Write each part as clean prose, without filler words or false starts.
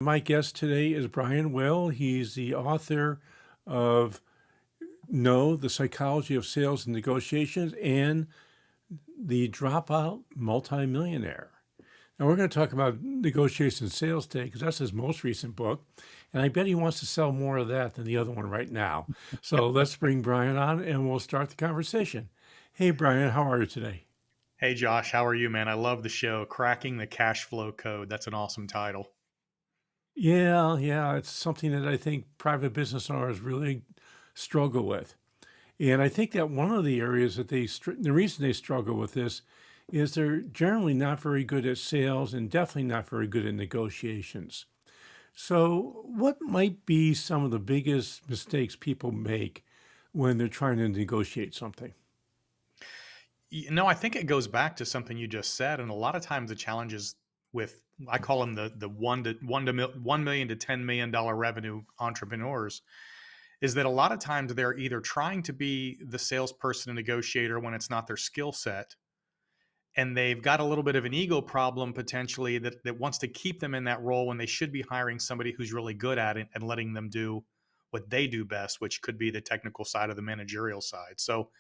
My guest today is Brian Will. He's the author of No, the Psychology of Sales and Negotiations and the Dropout Multimillionaire. Now, we're going to talk about negotiation and sales today because that's his most recent book. And I bet he wants to sell more of that than the other one right now. So let's bring Brian on and we'll start the conversation. Hey, Brian, how are you today? Hey Josh, how are you, man? I love the show, Cracking the Cash Flow Code. That's an awesome title. Yeah, it's something that I think private business owners really struggle with. And I think that one of the areas that the reason they struggle with this is they're generally not very good at sales and definitely not very good at negotiations. So, what might be some of the biggest mistakes people make when they're trying to negotiate something? I think it goes back to something you just said, and a lot of times the challenges with I call them the $1 million to $10 million revenue entrepreneurs is that a lot of times they're either trying to be the salesperson and negotiator when it's not their skill set, and they've got a little bit of an ego problem potentially that wants to keep them in that role when they should be hiring somebody who's really good at it and letting them do what they do best, which could be the technical side of the managerial side. So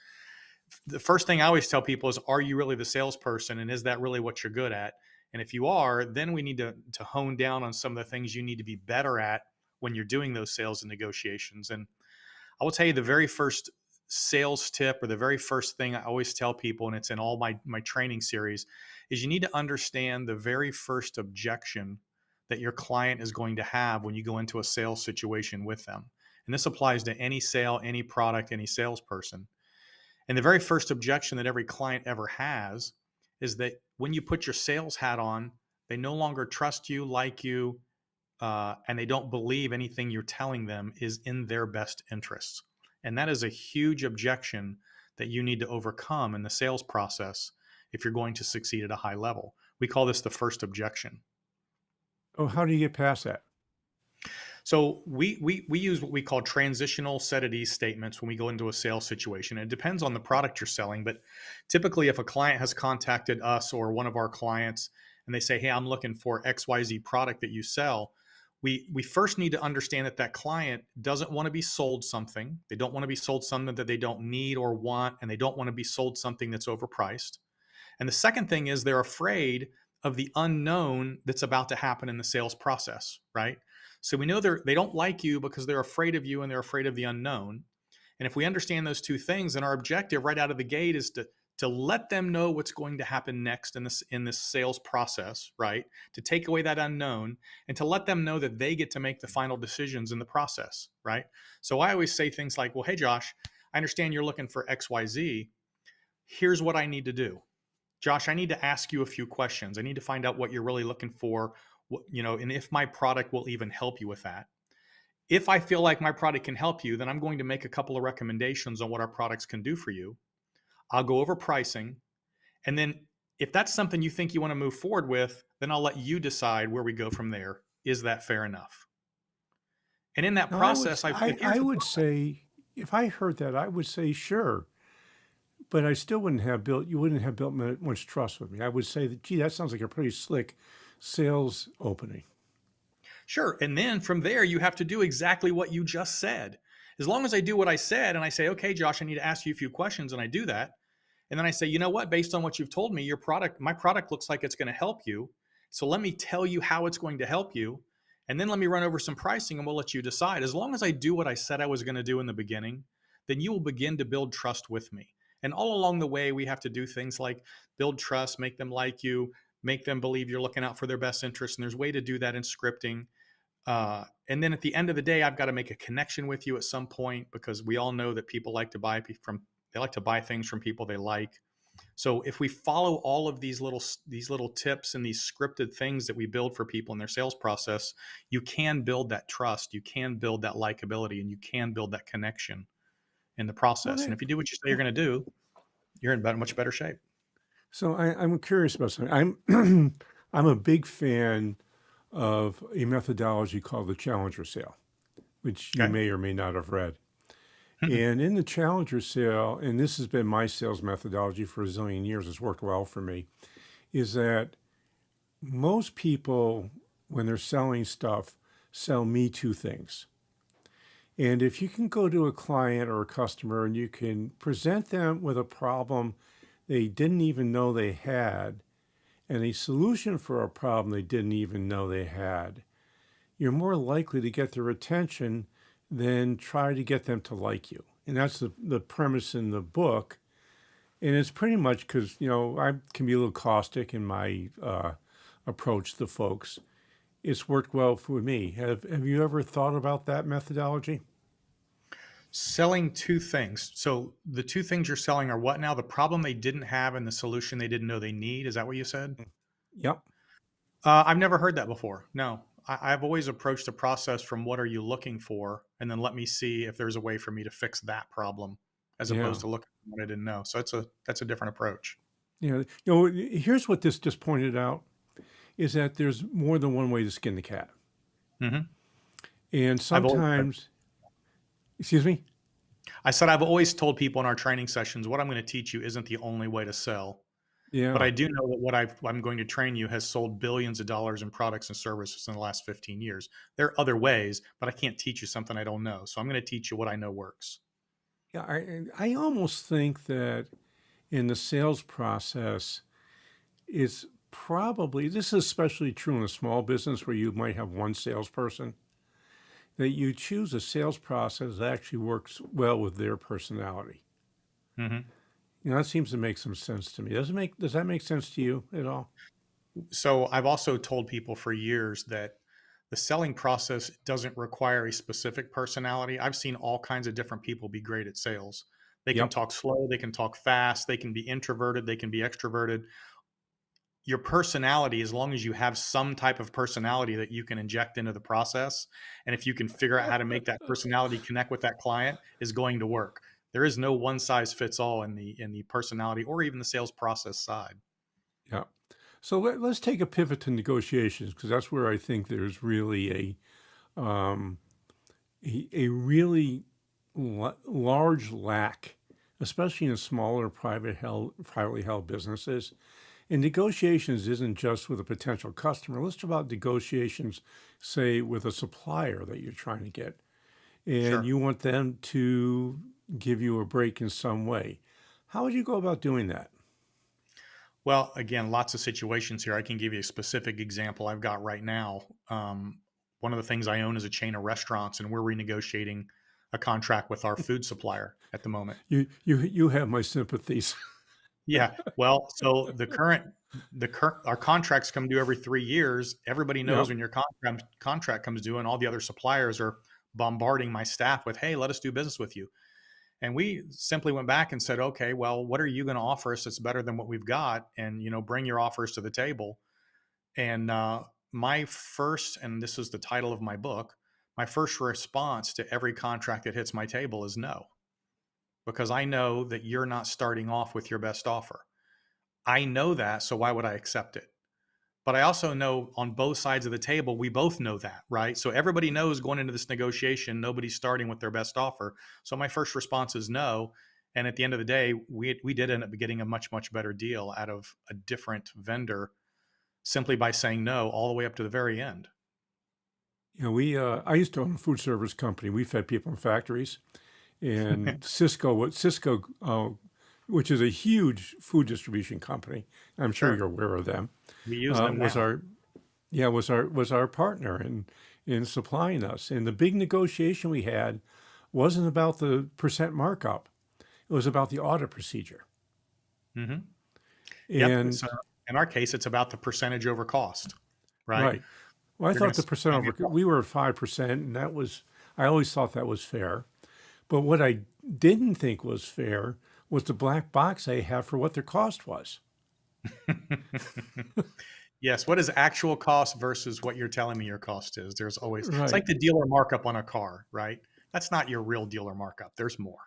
the first thing I always tell people is, are you really the salesperson? And is that really what you're good at? And if you are, then we need to hone down on some of the things you need to be better at when you're doing those sales and negotiations. And I will tell you the very first sales tip or the very first thing I always tell people, and it's in all my training series, is you need to understand the very first objection that your client is going to have when you go into a sales situation with them. And this applies to any sale, any product, any salesperson. And the very first objection that every client ever has is that when you put your sales hat on, they no longer trust you, like you, and they don't believe anything you're telling them is in their best interests. And that is a huge objection that you need to overcome in the sales process if you're going to succeed at a high level. We call this the first objection. Oh, how do you get past that? So we use what we call transitional set of these statements when we go into a sales situation. It depends on the product you're selling, but typically if a client has contacted us or one of our clients and they say, "Hey, I'm looking for XYZ product that you sell," we first need to understand that that client doesn't want to be sold something. They don't want to be sold something that they don't need or want, and they don't want to be sold something that's overpriced. And the second thing is they're afraid of the unknown that's about to happen in the sales process, right? So we know they don't like you because they're afraid of you and they're afraid of the unknown. And if we understand those two things, then our objective right out of the gate is to let them know what's going to happen next in this sales process, right? To take away that unknown and to let them know that they get to make the final decisions in the process, right? So I always say things like, "Well, hey Josh, I understand you're looking for XYZ. Here's what I need to do. Josh, I need to ask you a few questions. I need to find out what you're really looking for, and if my product will even help you with that. If I feel like my product can help you, then I'm going to make a couple of recommendations on what our products can do for you. I'll go over pricing. And then if that's something you think you want to move forward with, then I'll let you decide where we go from there. Is that fair enough?" And in that Now, I would process, here's I the would say if I heard that, I would say sure. But I still wouldn't have built, you wouldn't have built much trust with me. I would say that, gee, that sounds like a pretty slick sales opening. Sure. And then from there, you have to do exactly what you just said. As long as I do what I said and I say, "Okay, Josh, I need to ask you a few questions," and I do that. And then I say, "You know what? Based on what you've told me, my product looks like it's going to help you. So let me tell you how it's going to help you. And then let me run over some pricing and we'll let you decide." As long as I do what I said I was going to do in the beginning, then you will begin to build trust with me. And all along the way, we have to do things like build trust, make them like you, make them believe you're looking out for their best interest. And there's a way to do that in scripting. And then at the end of the day, I've got to make a connection with you at some point because we all know that people like to they like to buy things from people they like. So if we follow all of these little tips and these scripted things that we build for people in their sales process, you can build that trust, you can build that likability, and you can build that connection in the Well, process. And that, if you do what you say you're going to do, you're in much better shape. so I'm curious about something. I'm I'm a big fan of a methodology called the Challenger Sale, which you Okay. may or may not have read. Mm-mm. And in the Challenger Sale, and this has been my sales methodology for a zillion years, it's worked well for me, is that most people when they're selling stuff, sell me two things. And if you can go to a client or a customer and you can present them with a problem they didn't even know they had and a solution for a problem they didn't even know they had, you're more likely to get their attention than try to get them to like you. And that's the premise in the book. And it's pretty much because, I can be a little caustic in my approach to folks. It's worked well for me. Have you ever thought about that methodology? Selling two things. So the two things you're selling are what now? The problem they didn't have and the solution they didn't know they need. Is that what you said? Yep. I've never heard that before. No, I've always approached the process from what are you looking for, and then let me see if there's a way for me to fix that problem, as opposed Yeah. to looking at what I didn't know. So that's a different approach. Here's what this just pointed out is that there's more than one way to skin the cat. Hmm. And I've always sometimes, excuse me? I said I've always told people in our training sessions what I'm going to teach you isn't the only way to sell. But Yeah. I do know that I'm going to train you has sold billions of dollars in products and services in the last 15 years. There are other ways, but I can't teach you something I don't know. So I'm going to teach you what I know works. Yeah. I almost think that in the sales process, it's probably, this is especially true in a small business where you might have one salesperson, that you choose a sales process that actually works well with their personality. Hmm. That seems to make some sense to me. Does that make sense to you at all? So I've also told people for years that the selling process doesn't require a specific personality. I've seen all kinds of different people be great at sales. They can Yep. talk slow, they can talk fast, they can be introverted, they can be extroverted. Your personality, as long as you have some type of personality that you can inject into the process, and if you can figure out how to make that personality connect with that client, is going to work. There is no one size fits all in the personality or even the sales process side. Yeah. So let's take a pivot to negotiations because that's where I think there's really um, a really large lack, especially in smaller privately held businesses. And negotiations isn't just with a potential customer. Let's talk about negotiations, say, with a supplier that you're trying to get, and Sure. you want them to give you a break in some way. How would you go about doing that? Well, again, lots of situations here. I can give you a specific example I've got right now. One of the things I own is a chain of restaurants, and we're renegotiating a contract with our food supplier at the moment. You have my sympathies. Yeah. Well, so the current our contracts come due every 3 years. Everybody knows Yep. when your contract comes due, and all the other suppliers are bombarding my staff with, "Hey, let us do business with you." And we simply went back and said, "Okay, well, what are you going to offer us that's better than what we've got? And bring your offers to the table." And my first, and this is the title of my book, my first response to every contract that hits my table is no, because I know that you're not starting off with your best offer. I know that, so why would I accept it? But I also know on both sides of the table, we both know that, right? So everybody knows going into this negotiation, nobody's starting with their best offer. So my first response is no. And at the end of the day, we did end up getting a much, much better deal out of a different vendor simply by saying no all the way up to the very end. I used to own a food service company. We fed people in factories, and Cisco, which is a huge food distribution company. I'm sure you're Sure. aware of them. We use them Was now. our yeah was our partner in supplying us. And the big negotiation we had wasn't about the percent markup. It was about the audit procedure. Hmm. Yep. And So in our case, it's about the percentage over cost, right? right. Well, I You're going thought to the percent spend over, your cost. we were at 5%, and I always thought that was fair. But what I didn't think was fair was the black box they have for what their cost was. Yes. What is actual cost versus what you're telling me your cost is? It's Right. like the dealer markup on a car, right? That's not your real dealer markup. There's more.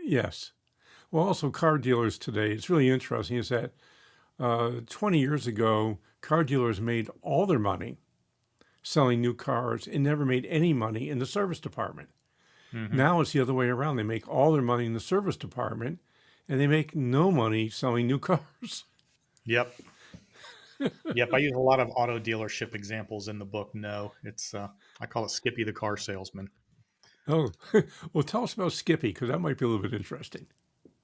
Yes. Well, also car dealers today, it's really interesting is that 20 years ago, car dealers made all their money selling new cars and never made any money in the service department. Hmm. Now it's the other way around. They make all their money in the service department and they make no money selling new cars. Yep. Yep, I use a lot of auto dealership examples in the book. No, it's I call it Skippy the car salesman. Oh, well, tell us about Skippy because that might be a little bit interesting.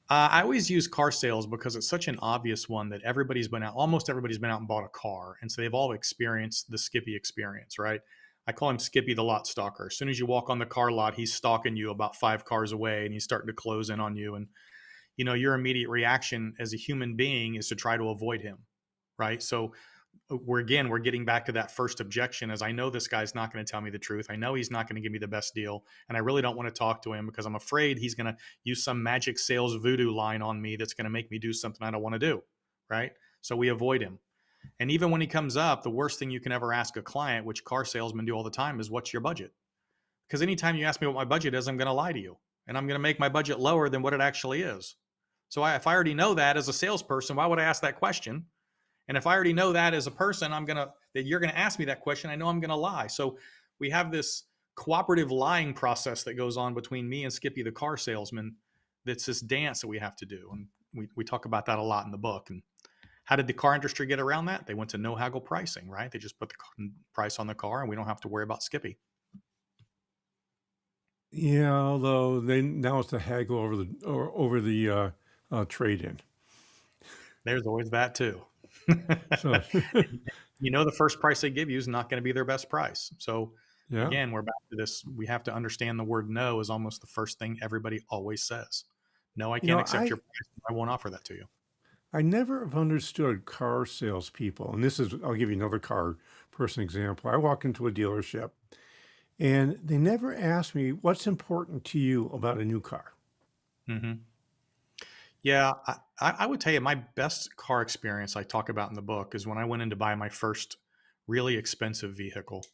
I always use car sales because it's such an obvious one that everybody's been out, almost everybody's been out and bought a car. And so they've all experienced the Skippy experience, right? I call him Skippy the lot stalker. As soon as you walk on the car lot, he's stalking you about 5 cars away and he's starting to close in on you. And, your immediate reaction as a human being is to try to avoid him, right? So we're getting back to that first objection as I know this guy's not going to tell me the truth. I know he's not going to give me the best deal. And I really don't want to talk to him because I'm afraid he's going to use some magic sales voodoo line on me that's going to make me do something I don't want to do. Right. So we avoid him. And even when he comes up, the worst thing you can ever ask a client, which car salesmen do all the time, is what's your budget? Because anytime you ask me what my budget is, I'm going to lie to you and I'm going to make my budget lower than what it actually is. So if I already know that as a salesperson, why would I ask that question? And if I already know that as a person, that you're gonna ask me that question, I know I'm gonna lie. So we have this cooperative lying process that goes on between me and Skippy the car salesman. That's this dance that we have to do, and we talk about that a lot in the book. And how did the car industry get around that? They went to no haggle pricing, right? They just put the price on the car, and we don't have to worry about Skippy. Yeah, although they now it's the haggle over the trade-in. There's always that too. So The first price they give you is not going to be their best price. So yeah, again, we're back to this. We have to understand the word no is almost the first thing everybody always says. No, I you can't know, accept your I price. I won't offer that to you. I never have understood car salespeople, and this is I'll give you another car person example. I walk into a dealership, and they never ask me what's important to you about a new car. Hmm. Yeah, I would tell you my best car experience I talk about in the book is when I went in to buy my first really expensive vehicle.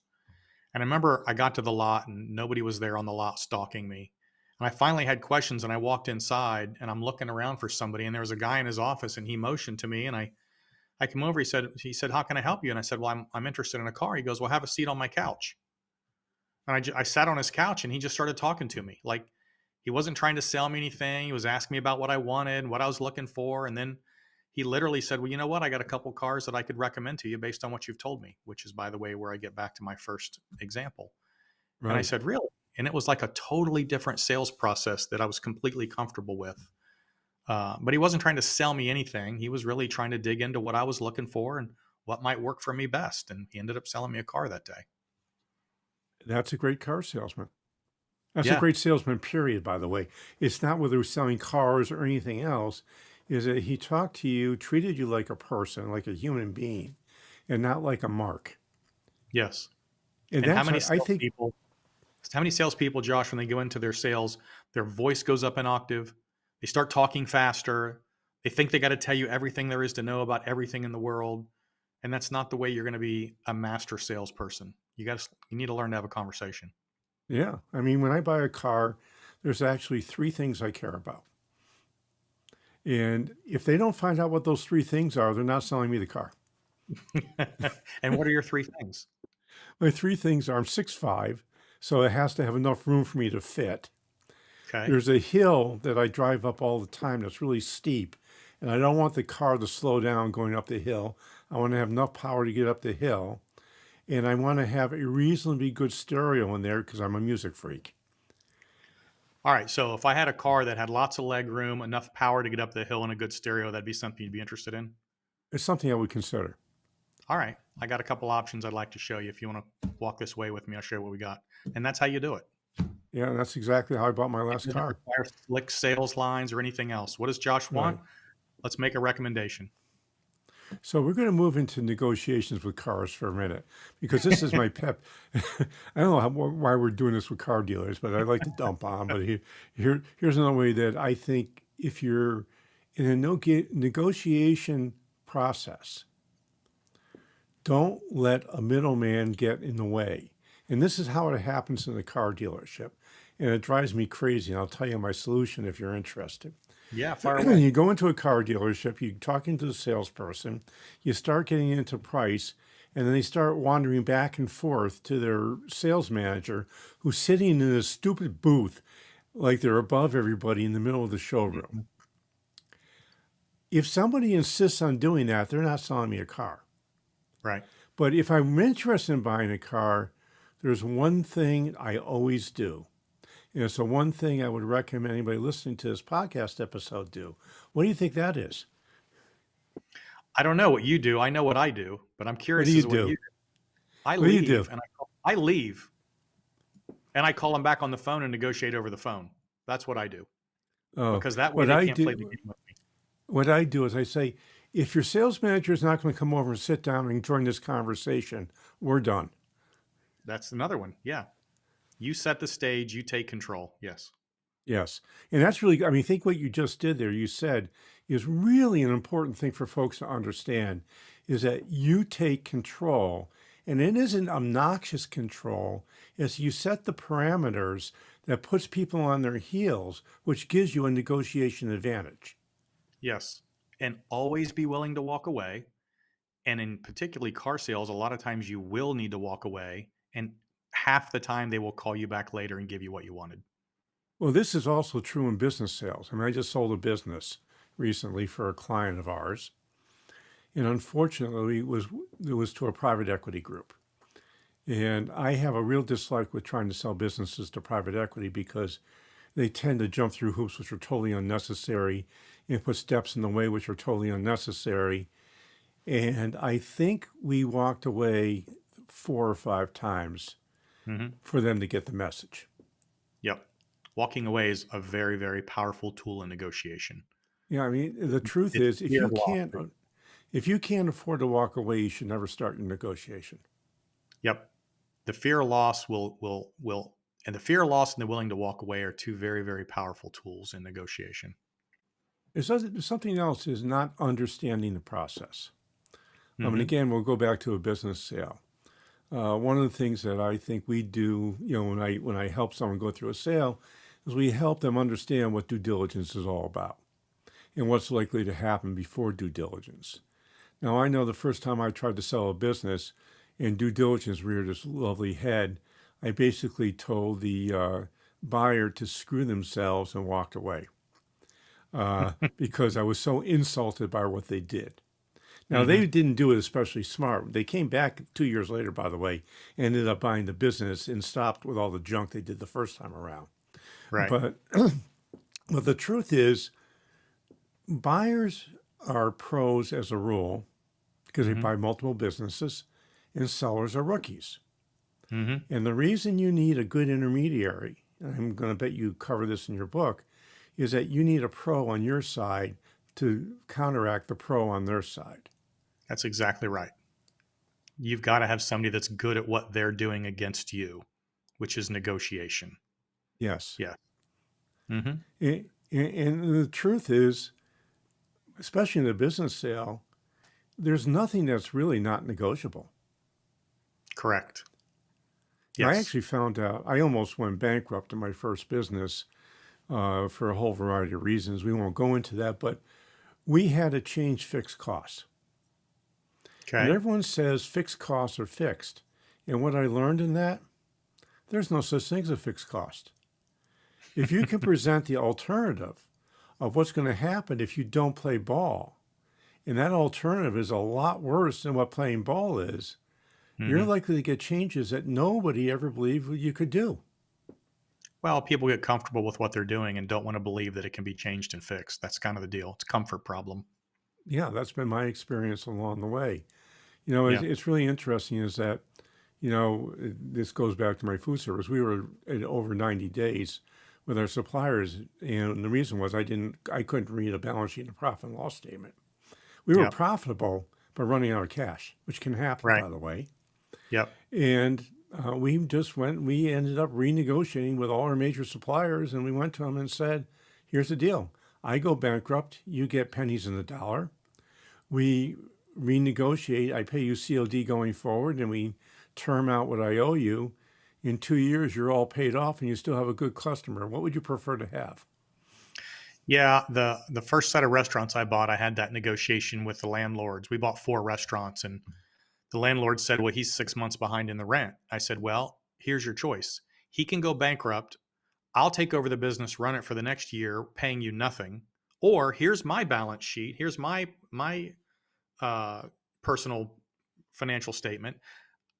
And I remember I got to the lot and nobody was there on the lot stalking me. And I finally had questions and I walked inside and I'm looking around for somebody and there was a guy in his office and he motioned to me and I came over. He said, how can I help you? And I said, well, I'm interested in a car. He goes, well, have a seat on my couch. And I sat on his couch and he just started talking to me. Like he wasn't trying to sell me anything. He was asking me about what I wanted, what I was looking for. And then he literally said, well, you know what? I got a couple cars that I could recommend to you based on what you've told me, which is, by the way, where I get back to my first example. And I Right. said, really? And it was like a totally different sales process that I was completely comfortable with. But he wasn't trying to sell me anything. He was really trying to dig into what I was looking for and what might work for me best. And he ended up selling me a car that day. That's a great car salesman. That's a Yeah. great salesman, period, by the way. It's not whether he's selling cars or anything else, is that he talked to you, treated you like a person, like a human being, and not like a mark. Yes. And And that's, I think, how many salespeople, Josh, when they go into their sales, their voice goes up an octave, they start talking faster, they think they got to tell you everything there is to know about everything in the world, and that's not the way you're going to be a master salesperson. You need to learn to have a conversation. yeah. I mean, when I buy a car, there's actually three things I care about. And if they don't find out what those three things are, they're not selling me the car. And what are your three things? My three things are I'm 6'5", so it has to have enough room for me to fit. Okay. There's a hill that I drive up all the time that's really steep, and I don't want the car to slow down going up the hill. I want to have enough power to get up the hill, and I want to have a reasonably good stereo in there because I'm a music freak. All right. So if I had a car that had lots of leg room, enough power to get up the hill, and a good stereo, that'd be something you'd be interested in. It's something I would consider. All right. I got a couple options I'd like to show you. If you want to walk this way with me, I'll show you what we got. And that's how you do it. Yeah, that's exactly how I bought my It last doesn't car. require slick sales lines or anything else. What does Josh want? Right. Let's make a recommendation. So we're going to move into negotiations with cars for a minute because this is my pep. I don't know why we're doing this with car dealers, but I like to dump on. But here's another way that I think if you're in a negotiation process, don't let a middleman get in the way. And this is how it happens in the car dealership. And it drives me crazy. And I'll tell you my solution if you're interested. Yeah, fire away. You go into a car dealership, you talking to the salesperson, you start getting into price, and then they start wandering back and forth to their sales manager who's sitting in a stupid booth like they're above everybody in the middle of the showroom. Mhm. If somebody insists on doing that, they're not selling me a car. Right. But if I'm interested in buying a car, there's one thing I always do. And it's the one thing I would recommend anybody listening to this podcast episode do. What do you think that is? I don't know what you do. I know what I do, but I'm What do curious you as to what do? you do. I What do you do? leave and I leave and I call them back on the phone and negotiate over the phone. That's what I do Oh, because that way what they I can't play the do, game with me. what I do is I say, if your sales manager is not going to come over and sit down and join this conversation, we're done. That's another one. Yeah. You set the stage, you take control. Yes. Yes. And that's really, I mean, think what you just did there, you said is really an important thing for folks to understand is that you take control. And it isn't obnoxious control, as you set the parameters that puts people on their heels, which gives you a negotiation advantage. Yes. And always be willing to walk away. And in particularly car sales, a lot of times you will need to walk away. And half the time they will call you back later and give you what you wanted. Well, this is also true in business sales. I mean, I just sold a business recently for a client of ours. And unfortunately, it was to a private equity group. And I have a real dislike with trying to sell businesses to private equity because they tend to jump through hoops which are totally unnecessary and put steps in the way which are totally unnecessary. And I think we walked away 4 or 5 times Hmm. for them to get the message. Yep. Walking away is a very, very powerful tool in negotiation. Yeah, I mean, the truth It's is, if fear you of loss. can't, if you can't afford to walk away, you should never start a negotiation. Yep. The fear of loss and the fear of loss and the willing to walk away are two very, very powerful tools in negotiation. There's something else is not understanding the process. And Hmm. again, we'll go back to a business sale. One of the things that I think we do, when I help someone go through a sale, is we help them understand what due diligence is all about and what's likely to happen before due diligence. Now, I know the first time I tried to sell a business and due diligence reared its lovely head, I basically told the buyer to screw themselves and walked away because I was so insulted by what they did. Now, Hmm. they didn't do it especially smart. They came back 2 years later, by the way, and ended up buying the business and stopped with all the junk they did the first time around. Right. But, but the truth is, buyers are pros as a rule because they Hmm. buy multiple businesses, and sellers are rookies. Hmm. And the reason you need a good intermediary, and I'm going to bet you cover this in your book, is that you need a pro on your side to counteract the pro on their side. That's exactly right. You've got to have somebody that's good at what they're doing against you, which is negotiation. Yes. Yeah. Hmm. And the truth is, especially in a business sale, there's nothing that's really not negotiable. Correct. I Yes. actually found out I almost went bankrupt in my first business for a whole variety of reasons. We won't go into that, but we had to change fixed costs. And Okay. everyone says fixed costs are fixed. And what I learned in that, there's no such thing as a fixed cost. If you can present the alternative of what's going to happen if you don't play ball, and that alternative is a lot worse than what playing ball is, you're Hmm. likely to get changes that nobody ever believed you could do. Well, people get comfortable with what they're doing and don't want to believe that it can be changed and fixed. That's kind of the deal. It's a comfort problem. Yeah, that's been my experience along the way. Yeah. It's really interesting is that, this goes back to my food service. We were at over 90 days with our suppliers, and the reason was I couldn't read a balance sheet and a profit and loss statement. We were Yep. profitable, but running out of cash, which can happen, Right. by the way. Yep. And we ended up renegotiating with all our major suppliers, and we went to them and said, here's the deal. I go bankrupt, you get pennies in the dollar. We renegotiate, I pay you COD going forward, and we term out what I owe you. In 2 years, you're all paid off and you still have a good customer. What would you prefer to have? Yeah. The first set of restaurants I bought, I had that negotiation with the landlords. We bought 4 restaurants, and the landlord said, "Well, he's 6 months behind in the rent." I said, "Well, here's your choice. He can go bankrupt. I'll take over the business, run it for the next year, paying you nothing. Or here's my balance sheet. Here's my uh, personal financial statement.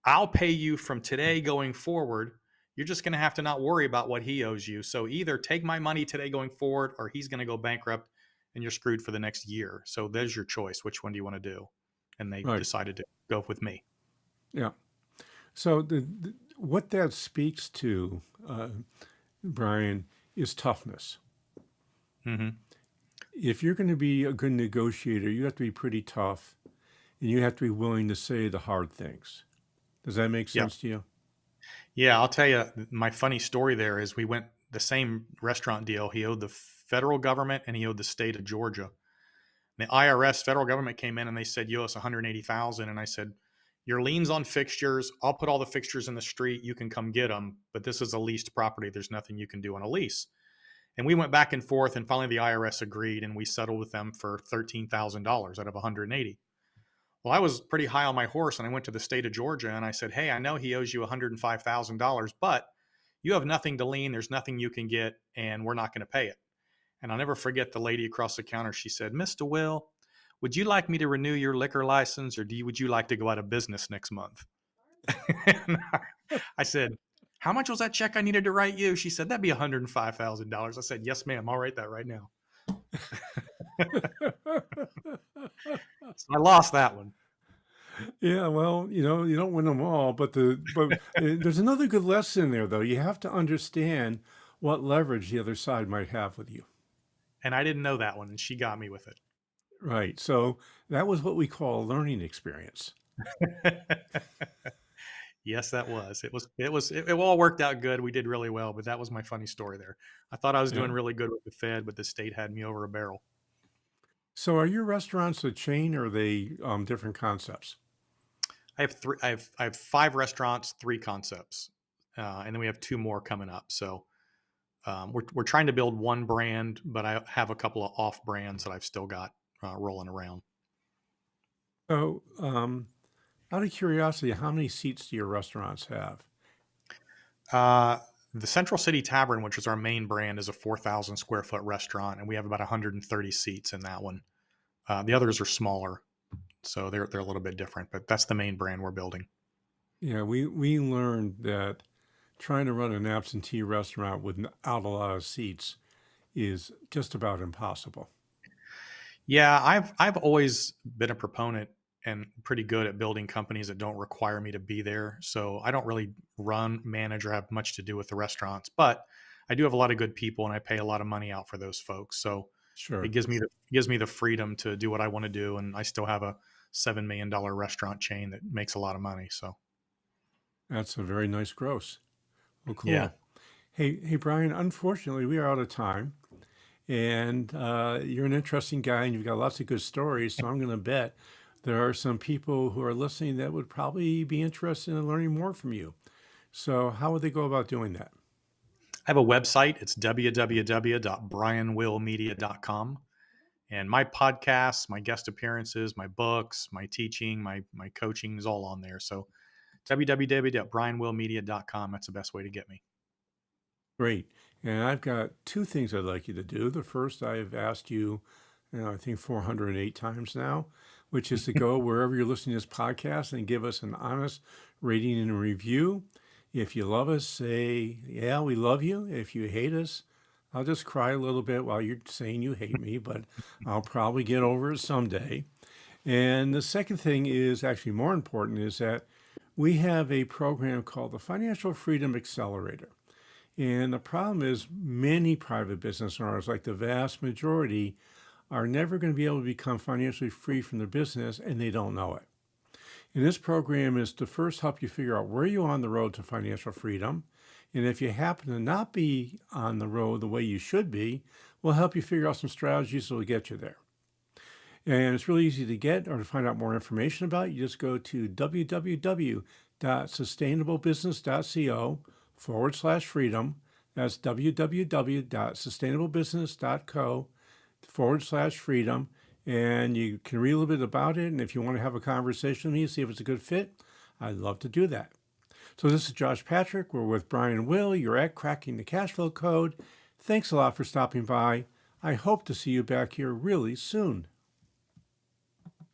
I'll pay you from today going forward. You're just going to have to not worry about what he owes you. So either take my money today going forward, or he's going to go bankrupt and you're screwed for the next year. So there's your choice. Which one do you want to do? And they Right. decided to go with me. Yeah. So what that speaks to, Brian, is toughness. Mm-hmm. If you're going to be a good negotiator, you have to be pretty tough, and you have to be willing to say the hard things. Does that make Yeah. sense to you? Yeah. I'll tell you, my funny story there is we went the same restaurant deal. He owed the federal government and he owed the state of Georgia. The IRS, federal government, came in and they said, "You owe us 180,000." And I said, "Your lien's on fixtures. I'll put all the fixtures in the street. You can come get them. But this is a leased property. There's nothing you can do on a lease." And we went back and forth, and finally the IRS agreed, and we settled with them for $13,000 out of 180. Well, I was pretty high on my horse, and I went to the state of Georgia and I said, "Hey, I know he owes you $105,000, but you have nothing to lien. There's nothing you can get, and we're not going to pay it." And I'll never forget the lady across the counter. She said, "Mr. Will, would you like me to renew your liquor license, or would you like to go out of business next month?" And I said, "How much was that check I needed to write you?" She said, "That'd be $105,000. I said, "Yes, ma'am. I'll write that right now." So I lost that one. Yeah, well, you don't win them all, but there's another good lesson there, though. You have to understand what leverage the other side might have with you. And I didn't know that one, and she got me with Right. So that was what we call a learning experience. it. Yes, that was. It all worked out good. We did really well, but that was my funny story there. I thought I was Yeah. doing really good with the Fed, but the state had me over a barrel. So are your restaurants a chain or are they different concepts? I have three. I have five restaurants, three concepts, and then we have two more coming up. So we're trying to build one brand, but I have a couple of off brands that I've still got rolling around. So, out of curiosity, how many seats do your restaurants have? Uh, the Central City Tavern, which is our main brand, is a 4,000 square foot restaurant, and we have about 130 seats in that one. The others are smaller, so they're a little bit different, but that's the main brand we're building. Yeah, we learned that trying to run an absentee restaurant without a lot of seats is just about impossible. Yeah, I've always been a proponent and pretty good at building companies that don't require me to be there. So I don't really run, manage, or have much to do with the restaurants, but I do have a lot of good people, and I pay a lot of money out for those folks. So it Sure. gives me the freedom to do what I want to do, and I still have a $7 million restaurant chain that makes a lot of money. So That's a very nice gross. Well, yeah, cool. Hey, Brian, unfortunately, we are out of time. And you're an interesting guy and you've got lots of good stories. So I'm going to bet there are some people who are listening that would probably be interested in learning more from you. So, how would they go about doing that? I have a website. It's www.brianwillmedia.com. And my podcasts, my guest appearances, my books, my teaching, my coaching is all on there. So www.brianwillmedia.com. That's the best way to get me. Great. And I've got two things I'd like you to do. The first, I've asked you, I think 408 times now, which is to go wherever you're listening to this podcast and give us an honest rating and a review. If you love us, say, yeah, we love you. If you hate us, I'll just cry a little bit while you're saying you hate me, but I'll probably get over it someday. And the second thing is actually more important is that we have a program called the Financial Freedom Accelerator. And the problem is many private business owners, like the vast majority, are never going to be able to become financially free from their business and they don't know it. And this program is to first help you figure out where you're on the road to financial freedom. And if you happen to not be on the road the way you should be, we'll help you figure out some strategies that will get you there. And it's really easy to get or to find out more information about. You just go to www.sustainablebusiness.co/freedom. That's www.sustainablebusiness.co/freedom. And you can read a little bit about it. And if you want to have a conversation with me, see if it's a good fit, I'd love to do that. So this is Josh Patrick. We're with Brian and Will. You're at Cracking the Cashflow Code. Thanks a lot for stopping by. I hope to see you back here really soon.